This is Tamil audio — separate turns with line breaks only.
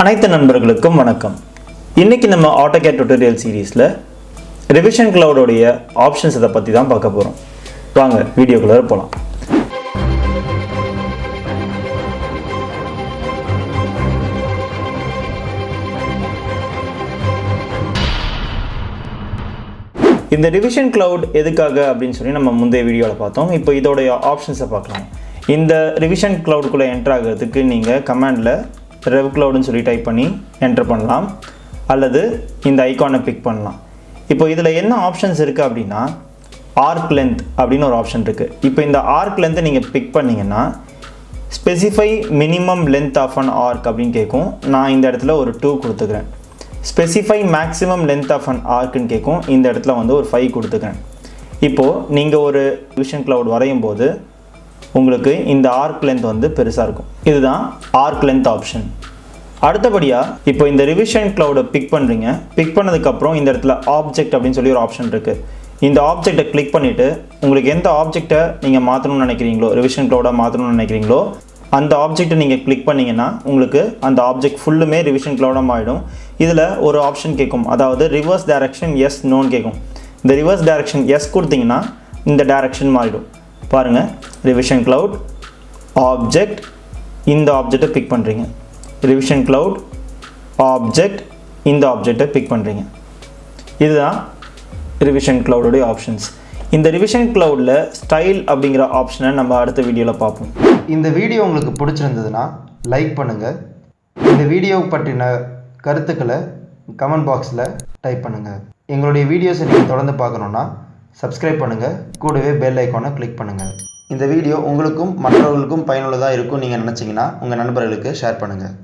அனைத்து நண்பர்களுக்கும் வணக்கம். இன்னைக்கு நம்ம AutoCAD டுட்டோரியல் சீரீஸில் ரிவிஷன் கிளவுடோடைய ஆப்ஷன்ஸ் இதை பற்றி தான் பார்க்க போகிறோம். வாங்க வீடியோக்குள்ளே போகலாம். இந்த ரிவிஷன் கிளவுட் எதுக்காக அப்படின்னு சொல்லி நம்ம முந்தைய வீடியோவில் பார்த்தோம். இப்போ இதோடைய ஆப்ஷன்ஸை பார்க்கலாம். இந்த ரிவிஷன் கிளவுடுக்குள்ளே என்ட்ரு ஆகிறதுக்கு நீங்கள் கமாண்டில் Revcloudனு சொல்லி டைப் பண்ணி என்டர் பண்ணலாம், அல்லது இந்த ஐகானை பிக் பண்ணலாம். இப்போ இதில் என்ன ஆப்ஷன்ஸ் இருக்குது அப்படின்னா, ஆர்க் லென்த் அப்படின்னு ஒரு ஆப்ஷன் இருக்குது. இப்போ இந்த ஆர்க் லென்த்தை நீங்கள் பிக் பண்ணிங்கன்னா specify minimum length of an arc அப்படின்னு கேட்கும். நான் இந்த இடத்துல ஒரு 2 கொடுத்துக்கிறேன். Specify maximum length of an ஆர்க்குன்னு கேட்கும். இந்த இடத்துல வந்து ஒரு 5 கொடுத்துக்கிறேன். இப்போது நீங்கள் ஒரு ரிவிஷன் கிளவுட் வரையும் போது உங்களுக்கு இந்த ஆர்க் லென்த் வந்து பெருசாக இருக்கும். இதுதான் ஆர்க் லென்த் ஆப்ஷன். அடுத்தபடியாக இப்போ இந்த ரிவிஷன் கிளவுடை பிக் பண்ணுறீங்க. பிக் பண்ணதுக்கப்புறம் இந்த இடத்துல ஆப்ஜெக்ட் அப்படின்னு சொல்லி ஒரு ஆப்ஷன் இருக்குது. இந்த ஆப்ஜெக்டை கிளிக் பண்ணிவிட்டு உங்களுக்கு எந்த ஆப்ஜெக்டை நீங்கள் மாற்றணும்னு நினைக்கிறீங்களோ, ரிவிஷன் கிளவுடாக மாற்றணும்னு நினைக்கிறீங்களோ, அந்த ஆப்ஜெக்டை நீங்கள் கிளிக் பண்ணிங்கன்னா உங்களுக்கு அந்த ஆப்ஜெக்ட் ஃபுல்லுமே ரிவிஷன் கிளவுடாக ஆகிடும். இதில் ஒரு ஆப்ஷன் கேட்கும், அதாவது ரிவர்ஸ் டைரக்ஷன் எஸ் நோன்னு கேட்கும். இந்த ரிவர்ஸ் டைரக்ஷன் எஸ் கொடுத்தீங்கன்னா இந்த டைரக்ஷன் மாறிடும். பாருங்கள், ரிவிஷன் கிளவுட் ஆப்ஜெக்ட், இந்த ஆப்ஜெக்டை பிக் பண்ணுறீங்க. ரிவிஷன் கிளவுட் ஆப்ஜெக்ட், இந்த ஆப்ஜெக்டை பிக் பண்ணுறீங்க. இதுதான் ரிவிஷன் கிளவுடோடைய ஆப்ஷன்ஸ். இந்த ரிவிஷன் கிளவுடில் ஸ்டைல் அப்படிங்கிற ஆப்ஷனை நம்ம அடுத்த வீடியோவில் பார்ப்போம்.
இந்த வீடியோ உங்களுக்கு பிடிச்சிருந்ததுன்னா லைக் பண்ணுங்கள். இந்த வீடியோ பற்றின கருத்துக்களை கமெண்ட் பாக்ஸில் டைப் பண்ணுங்கள். எங்களுடைய வீடியோஸை நீங்கள் தொடர்ந்து பார்க்கணுன்னா சப்ஸ்கிரைப் பண்ணுங்கள், கூடவே பெல் ஐக்கானை கிளிக் பண்ணுங்கள். இந்த வீடியோ உங்களுக்கும் மற்றவர்களுக்கும் பயனுள்ளதாக இருக்கும் நீங்கள் நினச்சிங்கன்னா உங்கள் நண்பர்களுக்கு ஷேர் பண்ணுங்கள்.